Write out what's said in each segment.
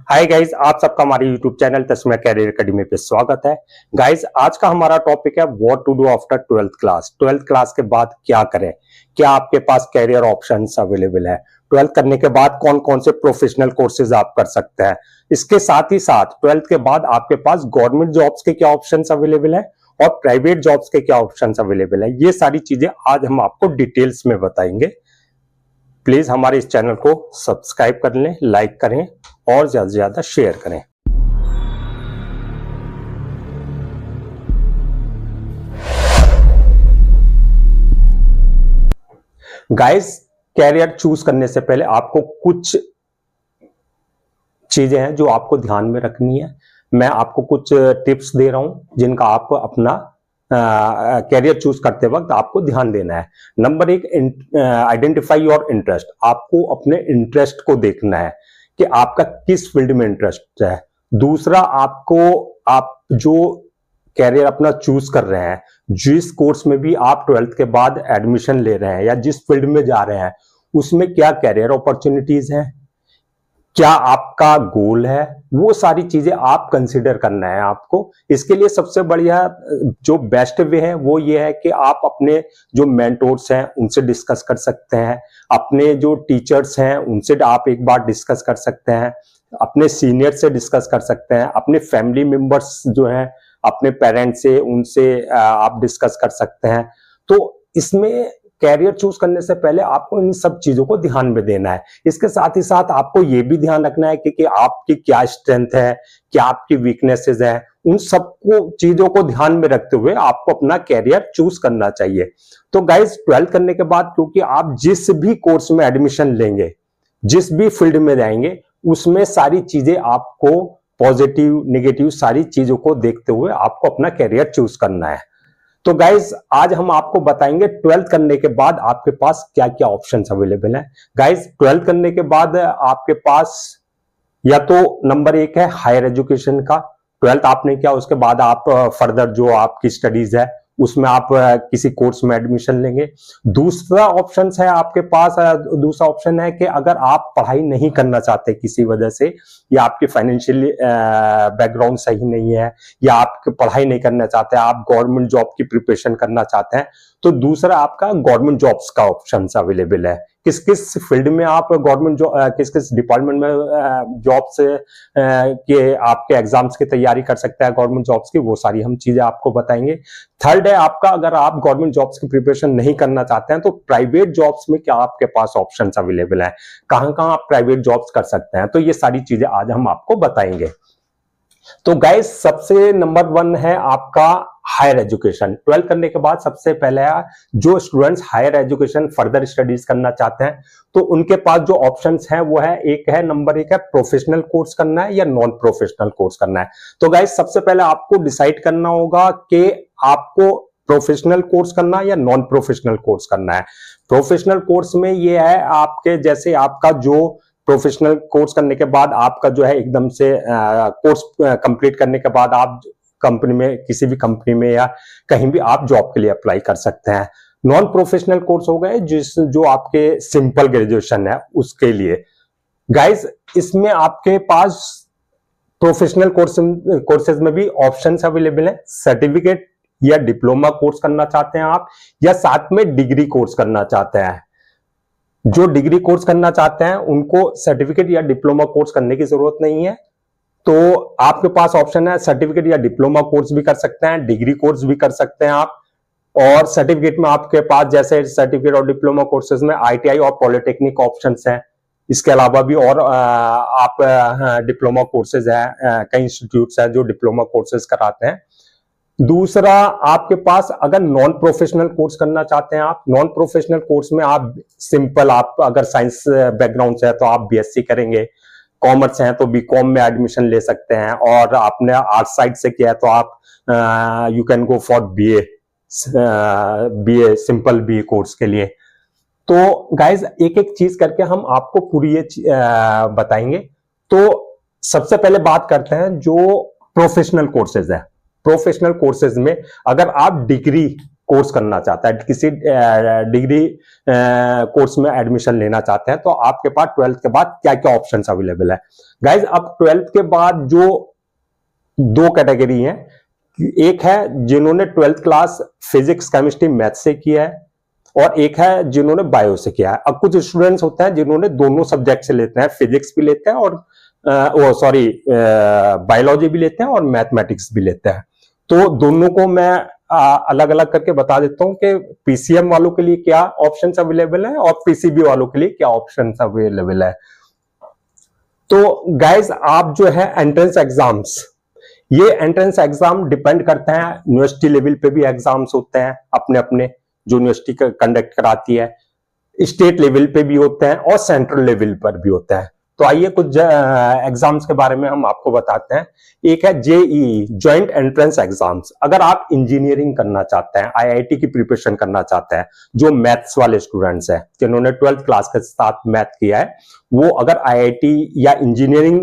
Hi guys, आप सबका हमारे YouTube channel Tasmeer career academy पे स्वागत है। गाइज, आज का हमारा टॉपिक है what to do after 12th class. 12th class के बाद क्या करें, क्या आपके पास कैरियर ऑप्शंस अवेलेबल है, 12th करने के बाद कौन कौन से प्रोफेशनल कोर्सेज आप कर सकते हैं। इसके साथ ही साथ 12th के बाद आपके पास गवर्नमेंट जॉब्स के क्या ऑप्शंस अवेलेबल है और प्राइवेट जॉब्स के क्या ऑप्शंस अवेलेबल है, ये सारी चीजें आज हम आपको डिटेल्स में बताएंगे। प्लीज हमारे इस चैनल को सब्सक्राइब कर लें, लाइक करें और ज्यादा से ज्यादा शेयर करें। गाइस, कैरियर चूज करने से पहले आपको कुछ चीजें हैं जो आपको ध्यान में रखनी है। मैं आपको कुछ टिप्स दे रहा हूं जिनका आप अपना कैरियर चूज करते वक्त आपको ध्यान देना है। Number 1, identify your interest. आपको अपने इंटरेस्ट को देखना है कि आपका किस फील्ड में इंटरेस्ट है। दूसरा, आप जो कैरियर अपना चूज कर रहे हैं, जिस कोर्स में भी आप 12th के बाद एडमिशन ले रहे हैं या जिस फील्ड में जा रहे हैं, उसमें क्या कैरियर अपॉर्चुनिटीज हैं, क्या आपका गोल है, वो सारी चीजें आप कंसीडर करना है आपको। इसके लिए सबसे बढ़िया जो बेस्ट वे है वो ये है कि आप अपने जो मेंटोर्स हैं उनसे डिस्कस कर सकते हैं, अपने जो टीचर्स हैं उनसे आप एक बार डिस्कस कर सकते हैं, अपने सीनियर से डिस्कस कर सकते हैं, अपने फैमिली मेंबर्स जो हैं अपने पेरेंट्स से उनसे आप डिस्कस कर सकते हैं। तो इसमें कैरियर चूज करने से पहले आपको इन सब चीजों को ध्यान में देना है। इसके साथ ही साथ आपको यह भी ध्यान रखना है कि आपकी क्या स्ट्रेंथ है, क्या आपकी वीकनेसेस है। उन सबको चीजों को ध्यान में रखते हुए आपको अपना कैरियर चूज करना चाहिए। तो गाइज, 12th करने के बाद क्योंकि आप जिस भी कोर्स में एडमिशन लेंगे, जिस भी फील्ड में जाएंगे, उसमें सारी चीजें आपको पॉजिटिव नेगेटिव सारी चीजों को देखते हुए आपको अपना कैरियर चूज करना है। तो गाइज, आज हम आपको बताएंगे 12th करने के बाद आपके पास क्या क्या ऑप्शंस अवेलेबल हैं। गाइज, 12th करने के बाद आपके पास या तो नंबर 1 है हायर एजुकेशन का। 12th आपने किया, उसके बाद आप फर्दर जो आपकी स्टडीज है उसमें आप किसी कोर्स में एडमिशन लेंगे। दूसरा ऑप्शन है आपके पास, दूसरा ऑप्शन है कि अगर आप पढ़ाई नहीं करना चाहते किसी वजह से, या आपकी फाइनेंशियली बैकग्राउंड सही नहीं है, या आप पढ़ाई नहीं करना चाहते, आप गवर्नमेंट जॉब की प्रिपरेशन करना चाहते हैं, तो दूसरा आपका गवर्नमेंट जॉब्स का ऑप्शन अवेलेबल है। किस किस फील्ड में आप गवर्नमेंट जॉब, किस किस डिपार्टमेंट में जॉब्स के आपके एग्जाम्स की तैयारी कर सकते हैं गवर्नमेंट जॉब्स की, वो सारी हम चीजें आपको बताएंगे। थर्ड है आपका, अगर आप गवर्नमेंट जॉब्स की प्रिपरेशन नहीं करना चाहते हैं तो प्राइवेट जॉब्स में क्या आपके पास ऑप्शंस अवेलेबल हैं, कहां कहां आप प्राइवेट जॉब्स कर सकते हैं, तो ये सारी चीजें आज हम आपको बताएंगे। तो गाइस, सबसे नंबर 1 है आपका हायर एजुकेशन। 12th करने के बाद सबसे पहले जो students higher education further studies करना चाहते हैं तो उनके पास जो ऑप्शंस हैं वो है, नंबर 1 है प्रोफेशनल कोर्स करना है या नॉन प्रोफेशनल कोर्स करना है। तो गाइस, सबसे पहले आपको डिसाइड करना होगा कि आपको प्रोफेशनल कोर्स करना है या नॉन प्रोफेशनल कोर्स करना है। प्रोफेशनल कोर्स में ये है आपके, जैसे आपका जो प्रोफेशनल कोर्स करने के बाद आपका जो है एकदम से कोर्स कंप्लीट करने के बाद आप कंपनी में, किसी भी कंपनी में या कहीं भी आप जॉब के लिए अप्लाई कर सकते हैं। नॉन प्रोफेशनल कोर्स हो गए जो आपके सिंपल ग्रेजुएशन है उसके लिए। गाइस, इसमें आपके पास प्रोफेशनल कोर्सेज में भी ऑप्शंस अवेलेबल है। सर्टिफिकेट या डिप्लोमा कोर्स करना चाहते हैं आप, या साथ में डिग्री कोर्स करना चाहते हैं। जो डिग्री कोर्स करना चाहते हैं उनको सर्टिफिकेट या डिप्लोमा कोर्स करने की जरूरत नहीं है। तो आपके पास ऑप्शन है, सर्टिफिकेट या डिप्लोमा कोर्स भी कर सकते हैं, डिग्री कोर्स भी कर सकते हैं आप। और सर्टिफिकेट में आपके पास जैसे सर्टिफिकेट और डिप्लोमा कोर्सेज में ITI और पॉलिटेक्निक ऑप्शंस हैं। इसके अलावा भी और आप डिप्लोमा कोर्सेज हैं, कई इंस्टीट्यूट्स हैं जो डिप्लोमा कोर्सेज कराते हैं। दूसरा, आपके पास अगर नॉन प्रोफेशनल कोर्स करना चाहते हैं आप, नॉन प्रोफेशनल कोर्स में आप सिंपल, आप अगर साइंस बैकग्राउंड से है तो आप BSc करेंगे, कॉमर्स है तो BCom में एडमिशन ले सकते हैं, और आपने आर्ट साइड से किया है तो आप you can go for BA simple BA course के लिए। तो गाइज, एक एक चीज करके हम आपको पूरी ये बताएंगे। तो सबसे पहले बात करते हैं जो प्रोफेशनल कोर्सेज है। प्रोफेशनल कोर्सेज में अगर आप डिग्री कोर्स करना चाहता है, किसी डिग्री कोर्स में एडमिशन लेना चाहते हैं, तो आपके पास 12th के बाद क्या क्या ऑप्शन अवेलेबल है। गाइज अब 12th के बाद जो दो कैटेगरी हैं, एक है जिन्होंने 12th class physics chemistry math से किया है, और एक है जिन्होंने बायो से किया है। अब कुछ स्टूडेंट्स होते हैं जिन्होंने दोनों सब्जेक्ट से लेते हैं, फिजिक्स भी लेते हैं और बायोलॉजी भी लेते हैं और मैथमेटिक्स भी लेते हैं। तो दोनों को मैं अलग अलग करके बता देता हूं कि पीसीएम वालों के लिए क्या ऑप्शंस अवेलेबल है और पीसीबी वालों के लिए क्या ऑप्शंस अवेलेबल है। तो गाइज आप जो है एंट्रेंस एग्जाम्स, ये एंट्रेंस एग्जाम डिपेंड करते हैं, यूनिवर्सिटी लेवल पे भी एग्जाम्स होते हैं अपने अपने जो यूनिवर्सिटी कंडक्ट कराती है, स्टेट लेवल पे भी होते हैं और सेंट्रल लेवल पर भी होते हैं। तो आइए कुछ एग्जाम्स के बारे में हम आपको बताते हैं। एक है जेईई, ज्वाइंट एंट्रेंस एग्जाम्स। अगर आप इंजीनियरिंग करना चाहते हैं, आईआईटी की प्रिपरेशन करना चाहते हैं, जो मैथ्स वाले स्टूडेंट्स हैं जिन्होंने 12th क्लास के साथ मैथ किया है, वो अगर आईआईटी या इंजीनियरिंग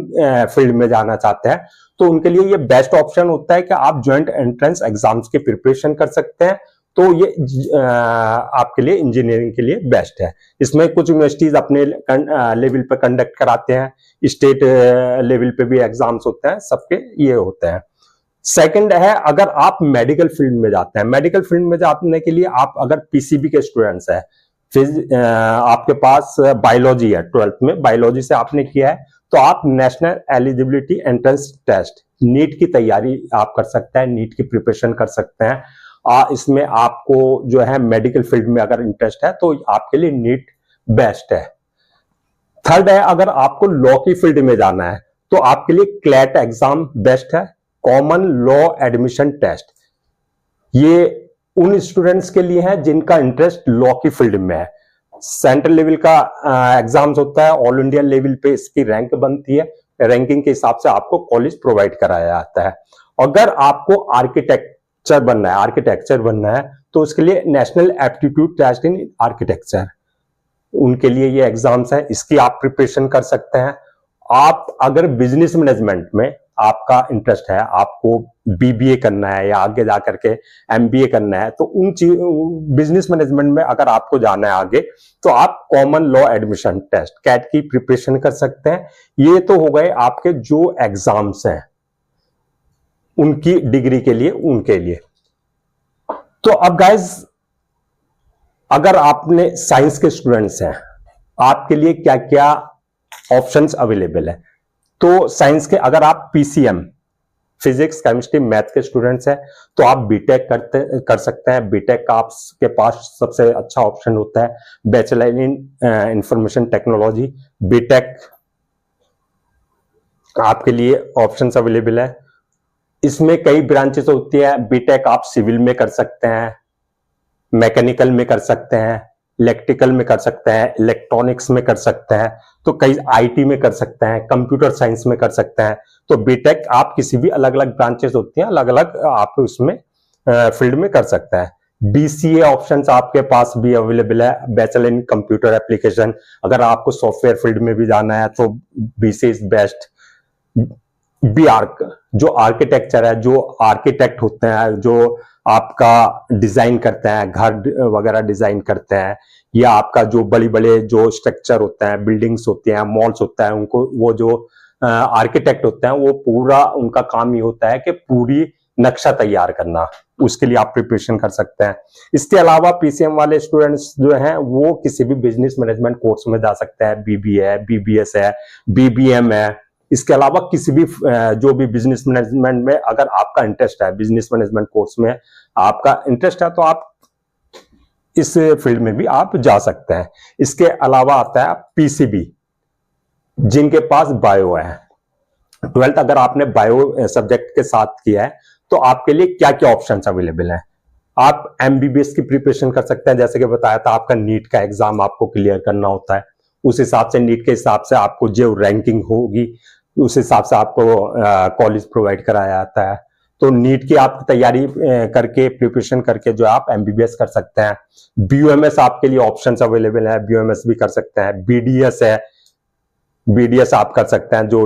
फील्ड में जाना चाहते हैं तो उनके लिए ये बेस्ट ऑप्शन होता है कि आप ज्वाइंट एंट्रेंस एग्जाम्स की प्रिपरेशन कर सकते हैं। तो ये आपके लिए इंजीनियरिंग के लिए बेस्ट है। इसमें कुछ यूनिवर्सिटीज अपने लेवल पे कंडक्ट कराते हैं, स्टेट लेवल पे भी एग्जाम्स होते हैं, सबके ये होते हैं। सेकंड है अगर आप मेडिकल फील्ड में जाते हैं, मेडिकल फील्ड में जाने के लिए आप अगर पीसीबी के स्टूडेंट्स हैं, फिर आपके पास बायोलॉजी है, 12th में बायोलॉजी से आपने किया है, तो आप national eligibility entrance test NEET की तैयारी आप कर सकते हैं, नीट की प्रिपरेशन कर सकते हैं। इसमें आपको जो है मेडिकल फील्ड में अगर इंटरेस्ट है तो आपके लिए नीट बेस्ट है। थर्ड है अगर आपको लॉ की फील्ड में जाना है तो आपके लिए क्लैट एग्जाम बेस्ट है, कॉमन लॉ एडमिशन टेस्ट। ये उन स्टूडेंट्स के लिए है जिनका इंटरेस्ट लॉ की फील्ड में है। सेंट्रल लेवल का एग्जाम्स होता है, ऑल इंडिया लेवल पे इसकी रैंक बनती है, रैंकिंग के हिसाब से आपको कॉलेज प्रोवाइड कराया जाता है। अगर आपको आर्किटेक्चर बनना है तो उसके लिए national aptitude test in architecture, उनके लिए ये एग्जाम्स है, इसकी आप प्रिपरेशन कर सकते हैं। आप अगर बिजनेस मैनेजमेंट में आपका इंटरेस्ट है, आपको बीबीए करना है या आगे जाकर के एमबीए करना है, तो उन बिजनेस मैनेजमेंट में अगर आपको जाना है आगे, तो आप common law admission test CAT की प्रिपरेशन कर सकते हैं। ये तो हो गए आपके जो एग्जाम्स हैं उनकी डिग्री के लिए, उनके लिए। तो अब गाइज अगर आपने साइंस के स्टूडेंट्स हैं, आपके लिए क्या क्या ऑप्शंस अवेलेबल है। तो साइंस के अगर आप पीसीएम फिजिक्स केमिस्ट्री मैथ के स्टूडेंट्स हैं तो आप बीटेक कर सकते हैं। बीटेक का आपके पास सबसे अच्छा ऑप्शन होता है bachelor in information technology. BTech आपके लिए ऑप्शंस अवेलेबल है। इसमें कई ब्रांचेस होती है। बीटेक आप सिविल में कर सकते हैं, मैकेनिकल में कर सकते हैं, इलेक्ट्रिकल में कर सकते हैं, इलेक्ट्रॉनिक्स में कर सकते हैं, तो कई आईटी में कर सकते हैं, कंप्यूटर साइंस में कर सकते हैं। तो बीटेक आप किसी भी अलग अलग ब्रांचेस होती हैं, अलग अलग आप उसमें फील्ड में कर सकते हैं। बीसीए ऑप्शंस आपके पास भी अवेलेबल है, बैचलर इन कंप्यूटर एप्लीकेशन। अगर आपको सॉफ्टवेयर फील्ड में भी जाना है तो BCA is best. B arch जो आर्किटेक्चर है, जो आर्किटेक्ट होते हैं, जो आपका डिजाइन करते हैं, घर वगैरह डिजाइन करते हैं, या आपका जो बड़ी बड़े जो स्ट्रक्चर होते हैं, बिल्डिंग्स होते हैं, मॉल्स होता है, उनको वो जो आर्किटेक्ट होते हैं वो पूरा उनका काम ये होता है कि पूरी नक्शा तैयार करना, उसके लिए आप प्रिपरेशन कर सकते हैं। इसके अलावा पीसीएम वाले स्टूडेंट्स जो हैं वो किसी भी बिजनेस मैनेजमेंट कोर्स में जा सकते हैं, बीबीए है, बीबीएस है, बीबीएम है। इसके अलावा किसी भी जो भी बिजनेस मैनेजमेंट में अगर आपका इंटरेस्ट है, बिजनेस मैनेजमेंट कोर्स में आपका इंटरेस्ट है, तो आप इस फील्ड में भी आप जा सकते हैं। इसके अलावा आता है पीसीबी, जिनके पास बायो है। 12th अगर आपने बायो सब्जेक्ट के साथ किया है तो आपके लिए क्या क्या ऑप्शंस अवेलेबल हैं। आप एमबीबीएस की प्रिपरेशन कर सकते हैं, जैसे कि बताया था आपका नीट का एग्जाम आपको क्लियर करना होता है, उस हिसाब से नीट के हिसाब से आपको जो रैंकिंग होगी उस हिसाब से आपको कॉलेज प्रोवाइड कराया जाता है। तो नीट की आप तैयारी करके प्रिपरेशन करके जो आप एमबीबीएस कर सकते हैं। बीयूएमएस आपके लिए ऑप्शंस अवेलेबल है, बीयूएमएस भी कर सकते हैं। बीडीएस है, बीडीएस आप कर सकते हैं, जो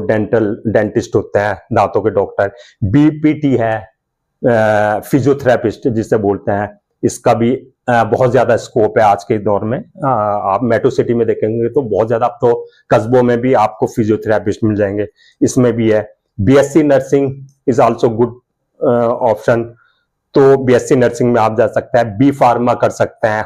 डेंटिस्ट होते हैं, दांतों के डॉक्टर। बीपीटी है, फिजियोथेरेपिस्ट जिसे बोलते हैं, इसका भी बहुत ज्यादा स्कोप है आज के दौर में। आप मेट्रो सिटी में देखेंगे तो बहुत ज्यादा, अब तो कस्बों में भी आपको फिजियोथेरेपिस्ट मिल जाएंगे, इसमें भी है। BSc nursing is also good option, तो बीएससी नर्सिंग में आप जा सकते हैं। बी फार्मा कर सकते हैं,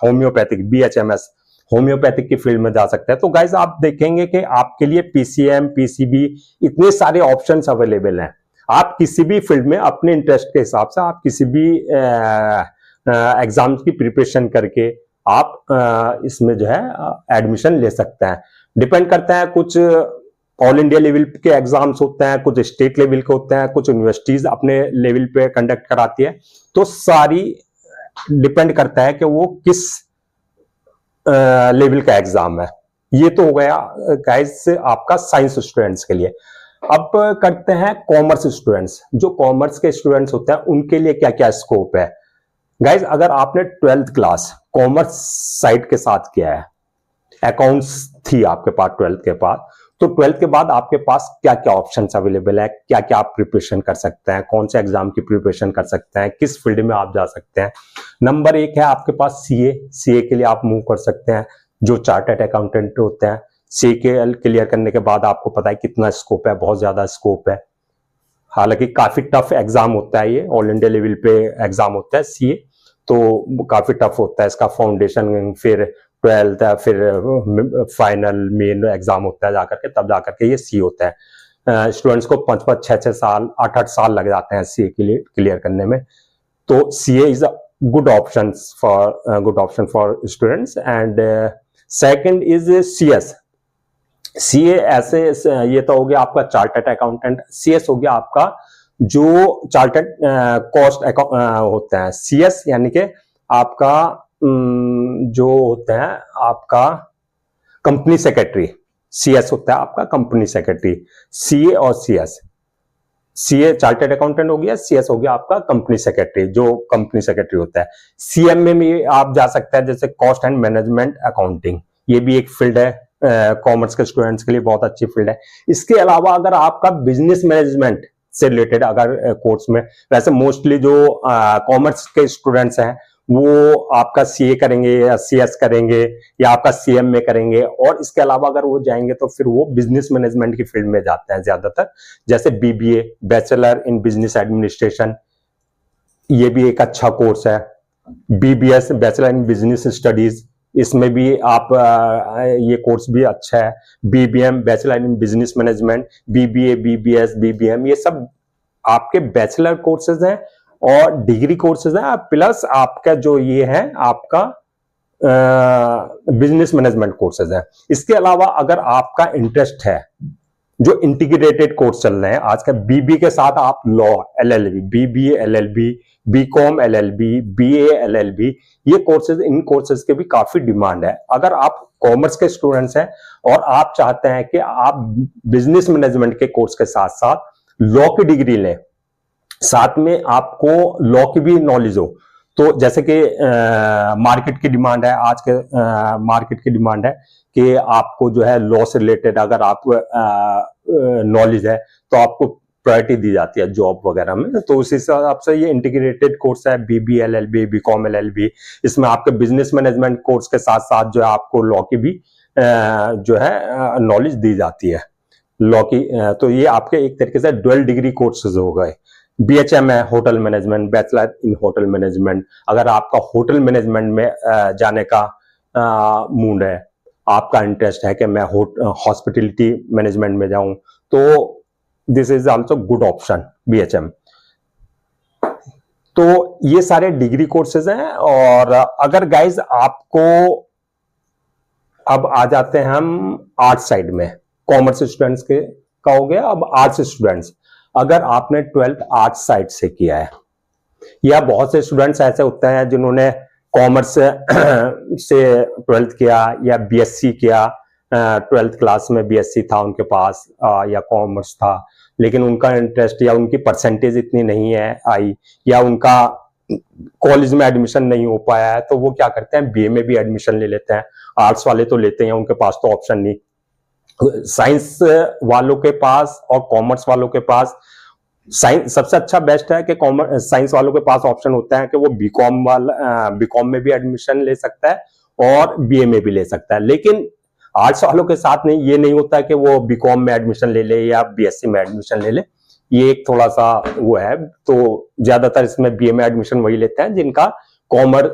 होम्योपैथिक बीएचएमएस होम्योपैथिक की फील्ड में जा सकते हैं। तो गाइज आप देखेंगे कि आपके लिए पीसीएम, पीसीबी, इतने सारे ऑप्शंस अवेलेबल हैं। आप किसी भी फील्ड में अपने इंटरेस्ट के हिसाब से आप किसी भी एग्जाम्स की प्रिपरेशन करके आप इसमें जो है एडमिशन ले सकते हैं। डिपेंड करता है, कुछ ऑल इंडिया लेवल के एग्जाम्स होते हैं, कुछ स्टेट लेवल के होते हैं, कुछ यूनिवर्सिटीज अपने लेवल पे कंडक्ट कराती है। तो सारी डिपेंड करता है कि वो किस लेवल का एग्जाम है। ये तो हो गया गाइस आपका साइंस स्टूडेंट्स के लिए। अब करते हैं कॉमर्स स्टूडेंट्स। जो कॉमर्स के स्टूडेंट्स होते हैं उनके लिए क्या क्या स्कोप है। गाइस अगर आपने 12th क्लास कॉमर्स साइड के साथ किया है, अकाउंट्स थी आपके पास 12th के बाद, तो 12th के बाद आपके पास क्या क्या ऑप्शंस अवेलेबल है, क्या क्या आप प्रिपरेशन कर सकते हैं, कौन से एग्जाम की प्रिपरेशन कर सकते हैं, किस फील्ड में आप जा सकते हैं। नंबर 1 है आपके पास सीए के लिए आप मूव कर सकते हैं। जो चार्टर्ड अकाउंटेंट होते हैं, सीए क्लियर करने के बाद आपको पता है कितना स्कोप है, बहुत ज्यादा स्कोप है। हालांकि काफी टफ एग्जाम होता है, ये ऑल इंडिया लेवल पे एग्जाम होता है सीए, तो काफी टफ होता है। इसका फाउंडेशन, फिर 12th है, फिर फाइनल मेन एग्जाम होता है जाकर के, तब जाकर के ये सी होता है। स्टूडेंट्स को 5-5, 6-6 साल, 8-8 साल लग जाते हैं सीए के लिए क्लियर करने में। तो CA is a good option for students. And second is CS. CA ऐसे, ये तो हो गया आपका चार्टर्ड अकाउंटेंट। सीएस हो गया आपका जो चार्टर्ड कॉस्ट होता है। सीएस यानी कि आपका जो होता है आपका कंपनी सेक्रेटरी। सीएस होता है आपका कंपनी सेक्रेटरी। सीए और सीएस, सीए चार्टर्ड अकाउंटेंट हो गया, सीएस हो गया आपका कंपनी सेक्रेटरी, जो कंपनी सेक्रेटरी होता है। सीएम में भी आप जा सकते हैं, जैसे कॉस्ट एंड मैनेजमेंट अकाउंटिंग, ये भी एक फील्ड है, कॉमर्स के स्टूडेंट्स के लिए बहुत अच्छी फील्ड है। इसके अलावा अगर आपका बिजनेस मैनेजमेंट से रिलेटेड अगर कोर्स में, वैसे मोस्टली जो कॉमर्स के स्टूडेंट्स हैं वो आपका सीए करेंगे या सीएस करेंगे या आपका सीएम में करेंगे, और इसके अलावा अगर वो जाएंगे तो फिर वो बिजनेस मैनेजमेंट की फील्ड में जाते हैं ज्यादातर, जैसे BBA, bachelor in business administration, ये भी एक अच्छा कोर्स है। BBS, bachelor in business studies, इसमें भी आप ये कोर्स भी अच्छा है। BBM, bachelor in business management, BBA, BBS, BBM, ये सब आपके बैचलर कोर्सेज हैं और डिग्री कोर्सेज है, प्लस आपका जो ये है आपका बिजनेस मैनेजमेंट कोर्सेज है। इसके अलावा अगर आपका इंटरेस्ट है, जो इंटीग्रेटेड कोर्स चल रहे हैं आज का, बीबी के साथ आप law, LLB, BBA LLB, BCom LLB, BA LLB, ये कोर्सेज, इन कोर्सेज के भी काफी डिमांड है। अगर आप कॉमर्स के स्टूडेंट्स हैं और आप चाहते हैं कि आप बिजनेस मैनेजमेंट के कोर्स के साथ साथ लॉ की डिग्री लें, साथ में आपको लॉ की भी नॉलेज हो, तो जैसे कि मार्केट की डिमांड है, आज के मार्केट की डिमांड है कि आपको जो है लॉ से रिलेटेड अगर आपको नॉलेज है तो आपको प्रायोरिटी दी जाती है जॉब वगैरह में। तो उस हिसाब से ये इंटीग्रेटेड कोर्स है, बीबी एलएलबी, बीकॉम एलएलबी, इसमें आपके बिजनेस मैनेजमेंट कोर्स के साथ साथ जो है आपको लॉ की भी जो है नॉलेज दी जाती है, लॉ की। तो ये आपके एक तरीके से डुअल डिग्री कोर्सेज हो गए। बीएचएम है hotel management, bachelor in hotel management, अगर आपका होटल मैनेजमेंट में जाने का मूड है, आपका इंटरेस्ट है कि मैं हॉस्पिटलिटी मैनेजमेंट में जाऊं, तो this is also good option BHM. तो ये सारे डिग्री कोर्सेज हैं। और अगर गाइज आपको, अब आ जाते हैं हम आर्ट्स साइड में, कॉमर्स स्टूडेंट्स के का हो गया, अब आर्ट्स स्टूडेंट्स। अगर आपने 12th आर्ट्स साइड से किया है, या बहुत से स्टूडेंट्स ऐसे होते हैं जिन्होंने कॉमर्स से 12th किया या बीएससी किया, 12th क्लास में बीएससी था उनके पास या कॉमर्स था, लेकिन उनका इंटरेस्ट या उनकी परसेंटेज इतनी नहीं है आई, या उनका कॉलेज में एडमिशन नहीं हो पाया है, तो वो क्या करते हैं, बीए में भी एडमिशन ले लेते हैं। आर्ट्स वाले तो लेते हैं, उनके पास तो ऑप्शन नहीं। साइंस वालों के पास और कॉमर्स वालों के पास साइंस सबसे अच्छा बेस्ट है कि कॉमर्स साइंस वालों के पास ऑप्शन होता है कि वो बीकॉम में भी एडमिशन ले सकता है और बीए में भी ले सकता है। लेकिन आर्ट्स वालों के साथ नहीं, ये नहीं होता है कि वो बीकॉम में एडमिशन ले ले या बीएससी में एडमिशन ले ले। ये एक थोड़ा सा वो है, तो ज्यादातर इसमें बीए में एडमिशन वही लेते हैं जिनका कॉमर्स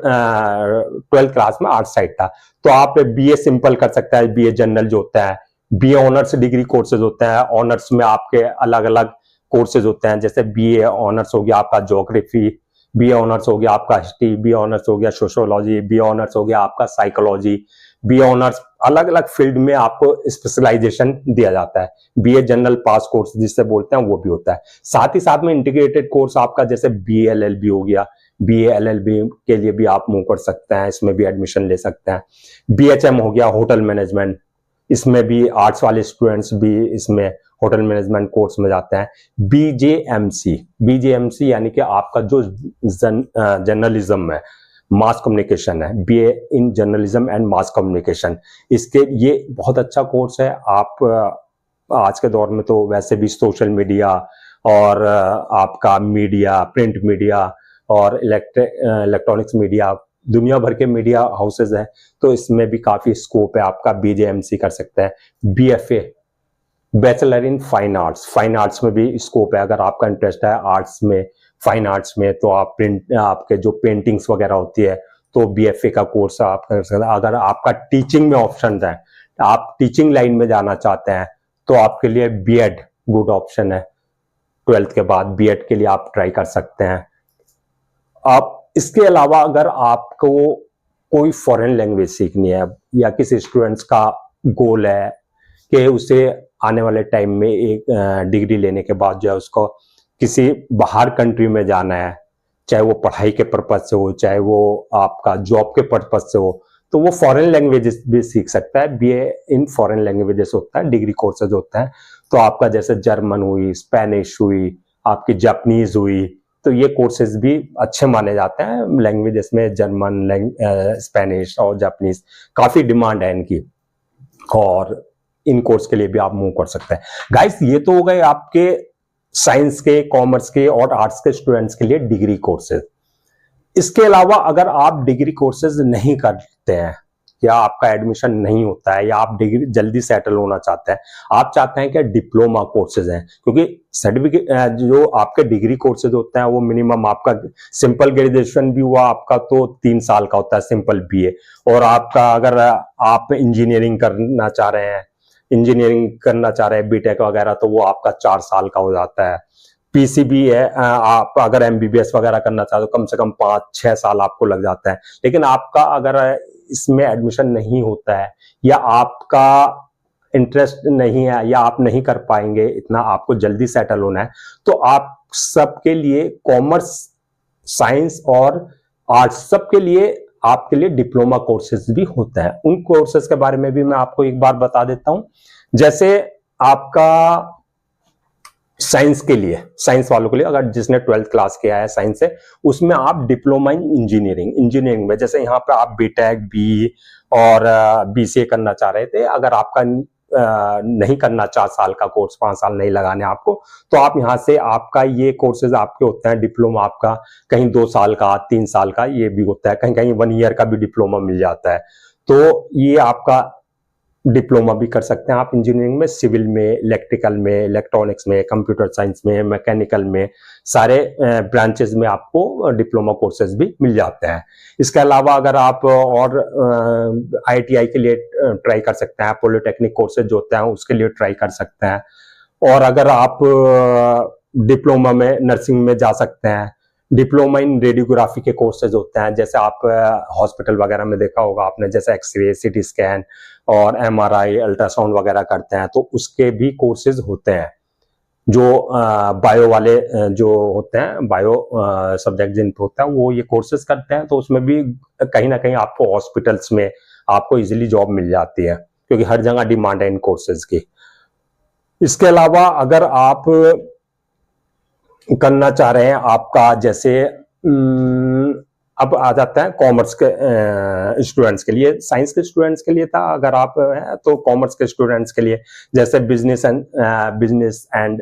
12th क्लास में आर्ट्स साइड था। तो आप बीए सिंपल कर सकते हैं, बीए जनरल जो होता है, बीए ऑनर्स डिग्री कोर्सेज होते हैं। ऑनर्स में आपके अलग अलग कोर्सेज होते हैं, जैसे बीए ऑनर्स हो गया आपका ज्योग्राफी, बीए ऑनर्स हो गया आपका हिस्ट्री, बीए ऑनर्स हो गया सोशियोलॉजी, बीए ऑनर्स हो गया आपका साइकोलॉजी, बीए ऑनर्स, अलग अलग फील्ड में आपको स्पेशलाइजेशन दिया जाता है। बीए जनरल पास कोर्स जिससे बोलते हैं वो भी होता है। साथ ही साथ में इंटीग्रेटेड कोर्स आपका जैसे बीए एलएलबी हो गया, बीए एलएलबी के लिए भी आप मूव कर सकते हैं, इसमें भी एडमिशन ले सकते हैं। बीएचएम हो गया होटल मैनेजमेंट, इसमें भी आर्ट्स वाले स्टूडेंट्स भी इसमें होटल मैनेजमेंट कोर्स में जाते हैं। बीजेएमसी यानी कि आपका जो जर्नलिज्म है, मास कम्युनिकेशन है, BA in journalism and mass communication, इसके ये बहुत अच्छा कोर्स है। आप आज के दौर में तो वैसे भी सोशल मीडिया और आपका मीडिया, प्रिंट मीडिया और इलेक्ट्रॉनिक्स मीडिया, दुनिया भर के मीडिया हाउसेज हैं, तो इसमें भी काफी स्कोप है। आपका बीजेएमसी कर सकते हैं। BFA, bachelor in fine arts, fine arts में भी स्कोप है। अगर आपका इंटरेस्ट है आर्ट्स में, फाइन आर्ट्स में, तो आप आपके जो पेंटिंग्स वगैरह होती है तो बीएफए का कोर्स आप कर सकते हैं। अगर आपका टीचिंग में ऑप्शन है, आप टीचिंग लाइन में जाना चाहते हैं, तो आपके लिए बीएड गुड ऑप्शन है। 12th के बाद बीएड के लिए आप ट्राई कर सकते हैं। आप इसके अलावा अगर आपको कोई फॉरेन लैंग्वेज सीखनी है, या किसी स्टूडेंट्स का गोल है कि उसे आने वाले टाइम में एक डिग्री लेने के बाद जो है उसको किसी बाहर कंट्री में जाना है, चाहे वो पढ़ाई के पर्पज से हो, चाहे वो आपका जॉब के पर्पज से हो, तो वो फॉरेन लैंग्वेजेस भी सीख सकता है। बीए इन फॉरेन लैंग्वेजेस होता है, डिग्री कोर्सेज होता है। तो आपका जैसे जर्मन हुई, स्पेनिश हुई, आपकी जापानीज हुई, तो ये कोर्सेज भी अच्छे माने जाते हैं लैंग्वेजेस में। जर्मन, स्पेनिश और जापानीज काफी डिमांड है इनकी, और इन कोर्स के लिए भी आप मूव कर सकते हैं। गाइस, ये तो हो गए आपके साइंस के, कॉमर्स के और आर्ट्स के स्टूडेंट्स के लिए डिग्री कोर्सेज। इसके अलावा अगर आप डिग्री कोर्सेज नहीं करते हैं, या आपका एडमिशन नहीं होता है, या आप डिग्री जल्दी सेटल होना चाहते हैं, आप चाहते हैं कि डिप्लोमा कोर्सेज हैं, क्योंकि सर्टिफिकेट जो आपके डिग्री कोर्सेज होते हैं वो मिनिमम आपका सिंपल ग्रेजुएशन भी हुआ आपका तो 3 साल का होता है, सिंपल बीए। और आपका अगर आप इंजीनियरिंग करना चाह रहे हैं, बीटेक वगैरह, तो वो आपका 4 साल का हो जाता है। पीसीबी है, आप अगर एमबीबीएस वगैरह करना चाहते हो, कम से कम 5-6 साल आपको लग जाता है। लेकिन आपका अगर इसमें एडमिशन नहीं होता है, या आपका इंटरेस्ट नहीं है, या आप नहीं कर पाएंगे इतना, आपको जल्दी सेटल होना है, तो आप सबके लिए कॉमर्स, साइंस और आर्ट्स, सबके लिए आपके लिए डिप्लोमा कोर्सेज भी होते हैं। उन कोर्सेज के बारे में भी मैं आपको एक बार बता देता हूं। जैसे आपका साइंस के लिए, साइंस वालों के लिए, अगर जिसने 12th क्लास किया है साइंस से, उसमें आप डिप्लोमा इन इंजीनियरिंग में, जैसे यहाँ पे आप बीटेक, बी और बीसीए करना चाह रहे थे, अगर आपका नहीं करना 4 साल का कोर्स, 5 साल नहीं लगाने आपको, तो आप यहाँ से आपका ये कोर्सेज आपके होते हैं। डिप्लोमा आपका कहीं 2 साल का, 3 साल का ये भी होता है, कहीं कहीं 1 ईयर का भी डिप्लोमा मिल जाता है। तो ये आपका डिप्लोमा भी कर सकते हैं आप इंजीनियरिंग में, सिविल में, इलेक्ट्रिकल में, इलेक्ट्रॉनिक्स में, कंप्यूटर साइंस में, मैकेनिकल में, सारे ब्रांचेस में आपको डिप्लोमा कोर्सेज भी मिल जाते हैं। इसके अलावा अगर आप और आईटीआई के लिए ट्राई कर सकते हैं, पॉलिटेक्निक कोर्सेज जो होते हैं उसके लिए ट्राई कर सकते हैं। और अगर आप डिप्लोमा में नर्सिंग में जा सकते हैं। डिप्लोमा इन रेडियोग्राफी के कोर्सेज होते हैं, जैसे आप हॉस्पिटल वगैरह में देखा होगा आपने, जैसे एक्सरे, सीटी स्कैन और एमआरआई, अल्ट्रासाउंड वगैरह करते हैं, तो उसके भी कोर्सेज होते हैं। जो बायो वाले जो होते हैं, बायो सब्जेक्ट जिन पे होता है, वो ये कोर्सेज करते हैं, तो उसमें भी कहीं ना कहीं आपको हॉस्पिटल्स में आपको इजीली जॉब मिल जाती है, क्योंकि हर जगह डिमांड है इन कोर्सेज की। इसके अलावा अगर आप करना चाह रहे हैं, आपका जैसे अब आ जाता है कॉमर्स के स्टूडेंट्स के लिए। साइंस के स्टूडेंट्स के लिए था, अगर आप हैं तो कॉमर्स के स्टूडेंट्स के लिए जैसे बिजनेस एंड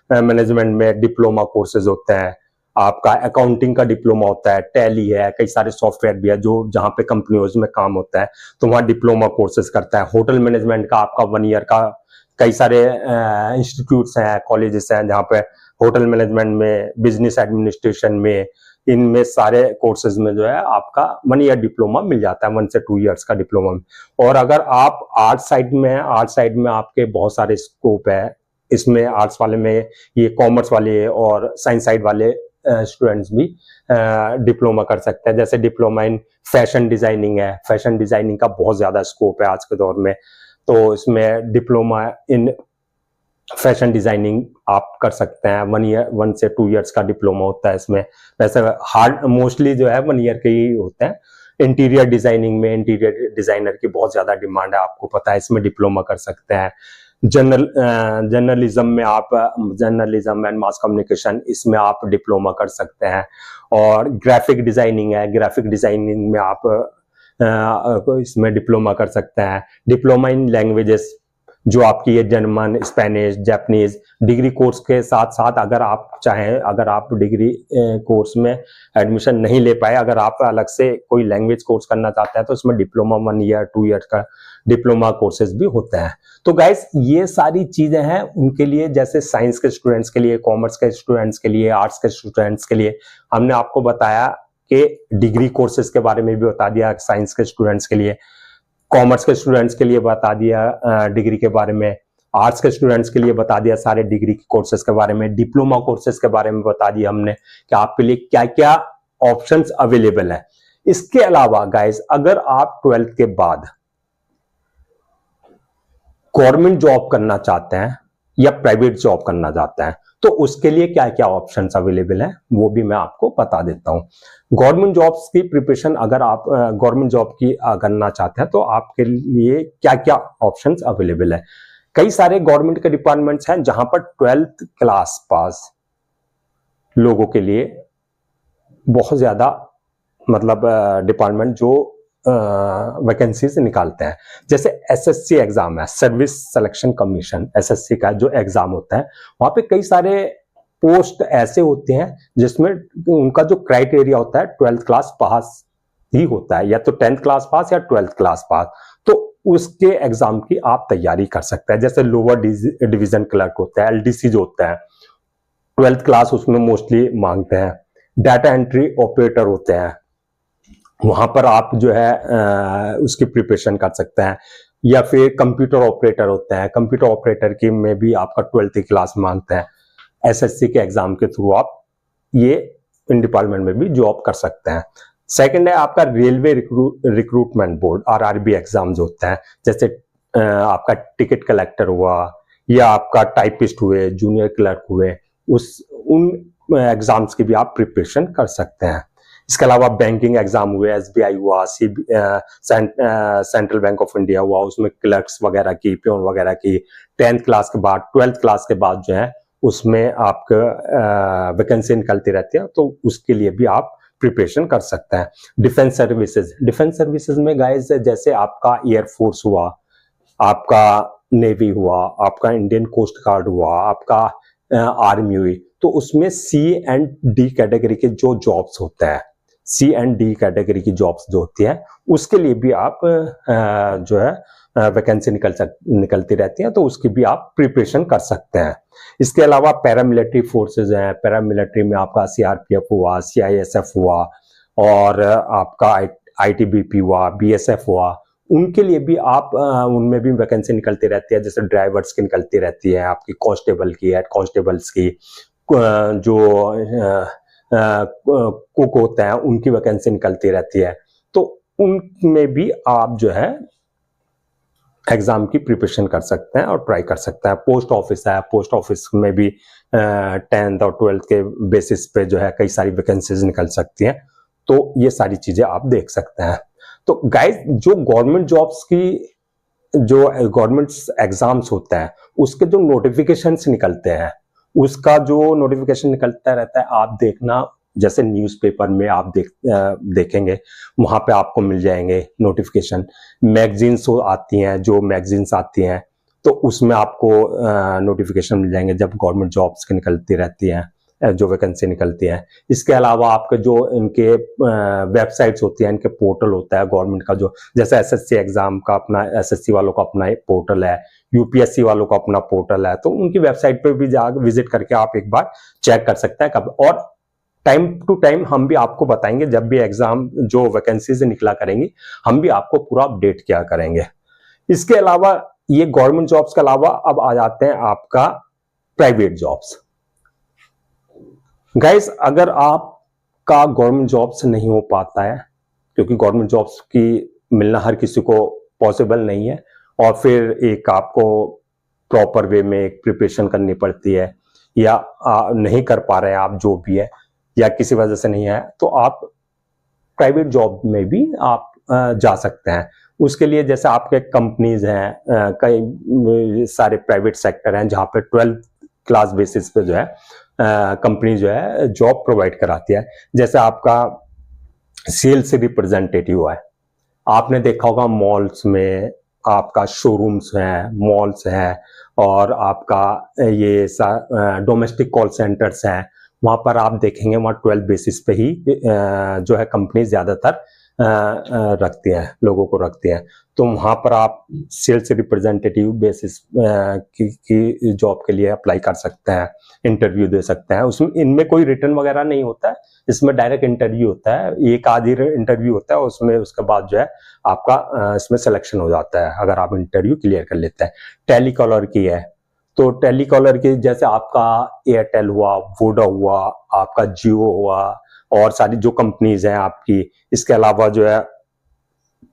मैनेजमेंट में डिप्लोमा कोर्सेज होते हैं, आपका अकाउंटिंग का डिप्लोमा होता है, टैली है, कई सारे सॉफ्टवेयर भी है जो जहाँ पे कंपनियों में काम होता है तो वहाँ डिप्लोमा कोर्सेज करता है। होटल मैनेजमेंट का आपका 1 ईयर का कई सारे इंस्टीट्यूट्स हैं, कॉलेजेस हैं जहाँ पे होटल मैनेजमेंट में, बिजनेस एडमिनिस्ट्रेशन में, इनमें सारे कोर्सेज में जो है आपका 1 ईयर डिप्लोमा मिल जाता है, 1 से 2 इयर्स का डिप्लोमा। और अगर आप आर्ट साइड में हैं, आर्ट साइड में आपके बहुत सारे स्कोप है, इसमें आर्ट्स वाले में ये कॉमर्स वाले और साइंस साइड वाले स्टूडेंट्स भी डिप्लोमा कर सकते हैं। जैसे डिप्लोमा इन फैशन डिजाइनिंग है, फैशन डिजाइनिंग का बहुत ज्यादा स्कोप है आज के दौर में, तो इसमें डिप्लोमा इन फैशन डिजाइनिंग आप कर सकते हैं। 1 से 2 इयर्स का डिप्लोमा होता है इसमें। वैसे हार्ड मोस्टली जो है 1 ईयर के ही होते हैं। इंटीरियर डिजाइनिंग में इंटीरियर डिजाइनर की बहुत ज्यादा डिमांड है, आपको पता है, इसमें डिप्लोमा कर सकते हैं। जर्नलिज्म में आप जर्नलिज्म एंड मास कम्युनिकेशन, इसमें आप डिप्लोमा कर सकते हैं। और ग्राफिक डिजाइनिंग है, ग्राफिक डिजाइनिंग में आप इसमें डिप्लोमा कर सकते हैं। डिप्लोमा इन लैंग्वेजेस जो आपकी ये German, Spanish, Japanese, degree course के साथ साथ अगर आप चाहें, अगर आप डिग्री कोर्स में एडमिशन नहीं ले पाए, अगर आप अलग से कोई लैंग्वेज कोर्स करना चाहते हैं तो इसमें डिप्लोमा 1 ईयर 2 ईयर का डिप्लोमा कोर्सेज भी होते हैं। तो गाइस ये सारी चीजें हैं उनके लिए, जैसे साइंस के स्टूडेंट्स के लिए, कॉमर्स के स्टूडेंट्स के लिए, आर्ट्स के स्टूडेंट्स के लिए हमने आपको बताया कि डिग्री कोर्सेज के बारे में भी बता दिया, साइंस के स्टूडेंट्स के लिए, कॉमर्स के स्टूडेंट्स के लिए बता दिया डिग्री के बारे में, आर्ट्स के स्टूडेंट्स के लिए बता दिया सारे डिग्री के कोर्सेज के बारे में, डिप्लोमा कोर्सेज के बारे में बता दिया हमने कि आपके लिए क्या क्या ऑप्शंस अवेलेबल है। इसके अलावा गाइस अगर आप 12th के बाद गवर्नमेंट जॉब करना चाहते हैं या प्राइवेट जॉब करना चाहते हैं तो उसके लिए क्या क्या ऑप्शंस अवेलेबल है वो भी मैं आपको बता देता हूं। गवर्नमेंट जॉब्स की प्रिपरेशन अगर आप गवर्नमेंट जॉब की करना चाहते हैं तो आपके लिए क्या क्या ऑप्शंस अवेलेबल है। कई सारे गवर्नमेंट के डिपार्टमेंट्स हैं जहां पर 12th क्लास पास लोगों के लिए बहुत ज्यादा मतलब डिपार्टमेंट जो वैकेंसीज निकालते हैं। जैसे एसएससी एग्जाम है, सर्विस सिलेक्शन कमीशन, एसएससी का जो एग्जाम होता है वहां पे कई सारे पोस्ट ऐसे होते हैं जिसमें उनका जो क्राइटेरिया होता है 12th क्लास पास ही होता है, या तो 10th क्लास पास या 12th क्लास पास। तो उसके एग्जाम की आप तैयारी कर सकते हैं। जैसे लोअर डिवीजन क्लर्क होता है, एलडीसी जो होता है, 12th क्लास उसमें मोस्टली मांगते हैं। डाटा एंट्री ऑपरेटर होते हैं, वहां पर आप जो है उसकी प्रिपरेशन कर सकते हैं। या फिर कंप्यूटर ऑपरेटर होते हैं, कंप्यूटर ऑपरेटर की में भी आपका 12th क्लास मांगते हैं। एसएससी के एग्जाम के थ्रू आप ये इन डिपार्टमेंट में भी जॉब कर सकते हैं। सेकंड है आपका railway recruitment board, RRB exam जो होता है, जैसे आपका टिकट कलेक्टर हुआ या आपका टाइपिस्ट हुए, जूनियर क्लर्क हुए, उन एग्जाम्स की भी आप प्रिपरेशन कर सकते हैं। इसके अलावा बैंकिंग एग्जाम हुए, एसबीआई हुआ, सेंट्रल बैंक ऑफ इंडिया हुआ, उसमें क्लर्क्स वगैरह की, प्योन वगैरह की 10th क्लास के बाद, 12th क्लास के बाद जो है उसमें आपका वैकेंसी निकलती रहती है, तो उसके लिए भी आप प्रिपरेशन कर सकते हैं। डिफेंस सर्विसेज, डिफेंस सर्विसेज में गाइस जैसे आपका एयरफोर्स हुआ, आपका नेवी हुआ, आपका इंडियन कोस्ट गार्ड हुआ, आपका आर्मी हुई, तो उसमें सी एंड डी कैटेगरी के जो जॉब्स होते हैं, सी एंड डी कैटेगरी की जॉब्स जो होती है उसके लिए भी आप जो है वैकेंसी निकलती रहती है, तो उसकी भी आप प्रिपरेशन कर सकते हैं। इसके अलावा पैरामिलिट्री फोर्सेज हैं, पैरामिलिट्री में आपका सीआरपीएफ हुआ, सीआईएसएफ हुआ, और आपका आईटीबीपी हुआ, बीएसएफ हुआ, उनके लिए भी आप उनमें भी वैकेंसी निकलती रहती है। जैसे ड्राइवर्स की निकलती रहती है, आपकी कांस्टेबल की, हेड कांस्टेबल्स की, जो कुक होते हैं उनकी वैकेंसी निकलती रहती है, तो उनमें भी आप जो है एग्जाम की प्रिपरेशन कर सकते हैं और ट्राई कर सकते हैं। पोस्ट ऑफिस है, पोस्ट ऑफिस में भी 10th और 12th के बेसिस पे जो है कई सारी वैकेंसीज निकल सकती हैं, तो ये सारी चीजें आप देख सकते हैं। तो गाइस जो गवर्नमेंट जॉब्स की जो गवर्नमेंट एग्जाम्स होता है उसके जो नोटिफिकेशंस निकलते हैं, उसका जो नोटिफिकेशन निकलता रहता है आप देखना, जैसे न्यूज़पेपर में आप देखेंगे, वहां पे आपको मिल जाएंगे नोटिफिकेशन। मैगजीन्स आती हैं, जो मैगजीन्स आती हैं तो उसमें आपको नोटिफिकेशन मिल जाएंगे जब गवर्नमेंट जॉब्स की निकलती रहती हैं, जो वैकेंसी निकलती है। इसके अलावा आपके जो इनके वेबसाइट्स होती हैं, इनके पोर्टल होता है गवर्नमेंट का, जो जैसे एसएससी एग्जाम का अपना, एसएससी वालों का अपना पोर्टल है, यूपीएससी वालों का अपना पोर्टल है, तो उनकी वेबसाइट पे भी जा विजिट करके आप एक बार चेक कर सकते हैं कब। और टाइम टू टाइम हम भी आपको बताएंगे, जब भी एग्जाम जो वैकेंसीज निकला करेंगी हम भी आपको पूरा अपडेट किया करेंगे। इसके अलावा ये गवर्नमेंट जॉब्स के अलावा अब आ जाते हैं आपका प्राइवेट जॉब्स। गाइस, अगर आपका गवर्नमेंट जॉब्स नहीं हो पाता है, क्योंकि गवर्नमेंट जॉब्स की मिलना हर किसी को पॉसिबल नहीं है, और फिर एक आपको प्रॉपर वे में एक प्रिपरेशन करनी पड़ती है, या नहीं कर पा रहे हैं आप जो भी है, या किसी वजह से नहीं है, तो आप प्राइवेट जॉब में भी आप जा सकते हैं। उसके लिए जैसे आपके कंपनीज हैं, कई सारे प्राइवेट सेक्टर हैं जहां पे 12th क्लास बेसिस पे जो है कंपनी जो है जॉब प्रोवाइड कराती है। जैसे आपका सेल्स रिप्रेजेंटेटिव है, आपने देखा होगा मॉल्स में आपका शोरूम्स हैं, मॉल्स हैं, और आपका ये डोमेस्टिक कॉल सेंटर्स हैं, वहां पर आप देखेंगे वहां 12 बेसिस पे ही जो है कंपनी ज्यादातर रखती हैं, लोगों को रखती हैं। तो वहां पर आप सेल्स रिप्रेजेंटेटिव बेसिस की जॉब के लिए अप्लाई कर सकते हैं, इंटरव्यू दे सकते हैं। उसमें इनमें कोई रिटर्न वगैरह नहीं होता है, इसमें डायरेक्ट इंटरव्यू होता है, एक आधी इंटरव्यू होता है, उसमें उसके बाद जो है आपका इसमें सिलेक्शन हो जाता है अगर आप इंटरव्यू क्लियर कर लेते हैं। टेलीकॉलर की है, तो टेलीकॉलर की जैसे आपका एयरटेल हुआ, वोडा हुआ, आपका जियो हुआ, और सारी जो कंपनीज हैं आपकी, इसके अलावा जो है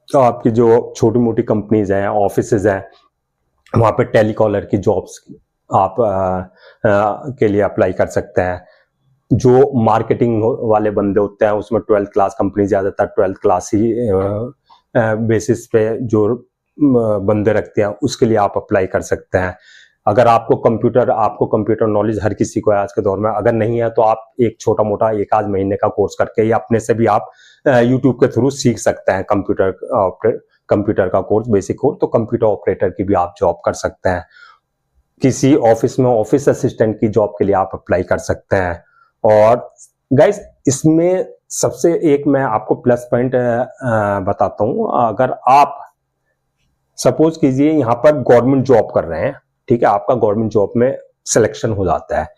तो आपकी जो छोटी मोटी कंपनीज हैं, ऑफिसेज हैं, वहां पे टेलीकॉलर की जॉब्स आप के लिए अप्लाई कर सकते हैं। जो मार्केटिंग वाले बंदे होते हैं, उसमें 12th क्लास कंपनी ज्यादातर 12th क्लास ही बेसिस पे जो बंदे रखते हैं, उसके लिए आप अप्लाई कर सकते हैं। अगर आपको कंप्यूटर नॉलेज हर किसी को है आज के दौर में, अगर नहीं है तो आप एक छोटा मोटा एक आध महीने का कोर्स करके या अपने से भी आप यूट्यूब के थ्रू सीख सकते हैं कंप्यूटर का कोर्स, बेसिक कोर्स। तो कंप्यूटर ऑपरेटर की भी आप जॉब कर सकते हैं। किसी ऑफिस में ऑफिस असिस्टेंट की जॉब के लिए आप अप्लाई कर सकते हैं। और गाइस, इसमें सबसे एक मैं आपको प्लस पॉइंट बताता हूं। अगर आप सपोज कीजिए यहां पर गवर्नमेंट जॉब कर रहे हैं, ठीक है, आपका गवर्नमेंट जॉब में सिलेक्शन हो जाता है,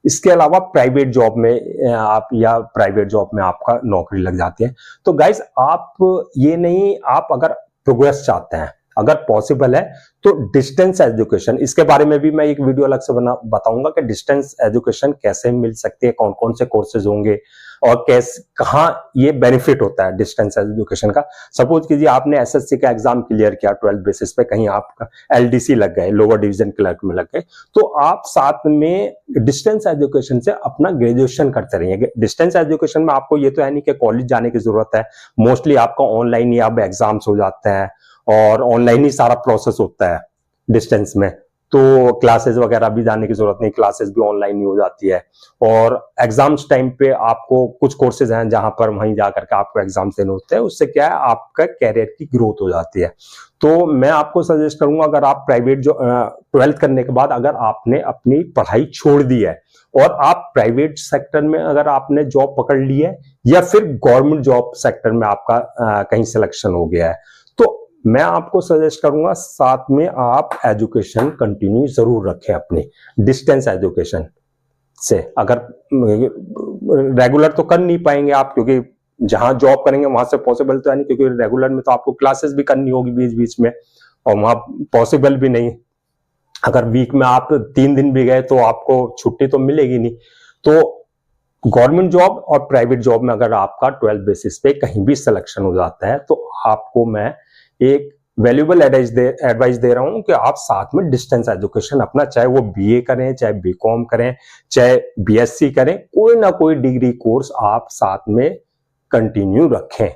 इसके अलावा प्राइवेट जॉब में आप या प्राइवेट जॉब में आपका नौकरी लग जाती है, तो गाइस आप ये नहीं, आप अगर प्रोग्रेस चाहते हैं, अगर पॉसिबल है, तो डिस्टेंस एजुकेशन, इसके बारे में भी मैं एक वीडियो अलग से बताऊंगा कि डिस्टेंस एजुकेशन कैसे मिल सकती है, कौन कौन से कोर्सेज होंगे, और कैसे कहाँ ये बेनिफिट होता है डिस्टेंस एजुकेशन का। सपोज कीजिए आपने एसएससी का एग्जाम क्लियर किया 12th बेसिस पे, कहीं आपका एलडीसी लग गए, लोअर डिवीजन क्लर्क में लग गए, तो आप साथ में डिस्टेंस एजुकेशन से अपना ग्रेजुएशन करते रहिए। डिस्टेंस एजुकेशन में आपको ये तो है नहीं कि कॉलेज जाने की जरूरत है, मोस्टली आपका ऑनलाइन ही अब एग्जाम्स हो जाते हैं, और ऑनलाइन ही सारा प्रोसेस होता है डिस्टेंस में, तो क्लासेस वगैरह भी जाने की जरूरत नहीं, क्लासेस भी ऑनलाइन ही हो जाती है। और एग्जाम्स टाइम पे आपको कुछ कोर्सेज हैं जहां पर वहीं जाकर के आपको एग्जाम्स देने होते हैं, उससे क्या है आपका कैरियर की ग्रोथ हो जाती है। तो मैं आपको सजेस्ट करूंगा, अगर आप प्राइवेट जो 12th करने के बाद अगर आपने अपनी पढ़ाई छोड़ दी है और आप प्राइवेट सेक्टर में अगर आपने जॉब पकड़ ली है, या फिर गवर्नमेंट जॉब सेक्टर में आपका कहीं सिलेक्शन हो गया है, तो मैं आपको सजेस्ट करूंगा साथ में आप एजुकेशन कंटिन्यू जरूर रखें अपनी, डिस्टेंस एजुकेशन से। अगर रेगुलर तो कर नहीं पाएंगे आप, क्योंकि जहां जॉब करेंगे वहां से पॉसिबल तो है नहीं, क्योंकि रेगुलर में तो आपको क्लासेस भी करनी होगी बीच बीच में, और वहां पॉसिबल भी नहीं। अगर वीक में आप 3 दिन भी गए तो आपको छुट्टी तो मिलेगी नहीं। तो गवर्नमेंट जॉब और प्राइवेट जॉब में अगर आपका 12th बेसिस पे कहीं भी सिलेक्शन हो जाता है, तो आपको मैं एक वैल्यूएबल एडवाइस दे रहा हूं कि आप साथ में डिस्टेंस एजुकेशन अपना, चाहे वो बीए करें, चाहे बीकॉम करें, चाहे बीएससी करें, कोई ना कोई डिग्री कोर्स आप साथ में कंटिन्यू रखें।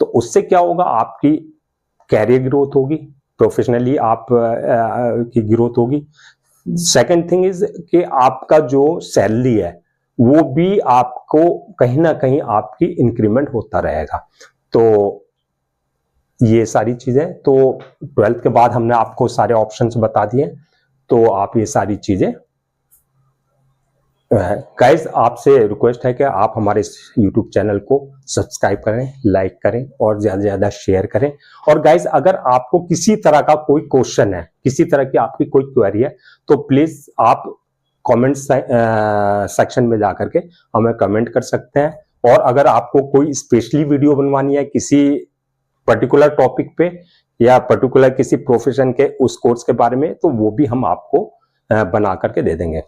तो उससे क्या होगा, आपकी कैरियर ग्रोथ होगी, प्रोफेशनली आप की ग्रोथ होगी। सेकंड थिंग इज कि आपका जो सैलरी है वो भी आपको कहीं ना कहीं आपकी इंक्रीमेंट होता रहेगा। तो ये सारी चीजें, तो 12th के बाद हमने आपको सारे ऑप्शंस बता दिए, तो आप ये सारी चीजें। गाइस, आपसे रिक्वेस्ट है कि आप हमारे इस YouTube चैनल को सब्सक्राइब करें, लाइक करें और ज्यादा से ज्यादा शेयर करें। और गाइस, अगर आपको किसी तरह का कोई क्वेश्चन है, किसी तरह की आपकी कोई क्वेरी है, तो प्लीज आप कमेंट सेक्शन में जाकर के हमें कमेंट कर सकते हैं। और अगर आपको कोई स्पेशली वीडियो बनवानी है किसी पर्टिकुलर टॉपिक पे या पर्टिकुलर किसी प्रोफेशन के उस कोर्स के बारे में, तो वो भी हम आपको बना करके दे देंगे।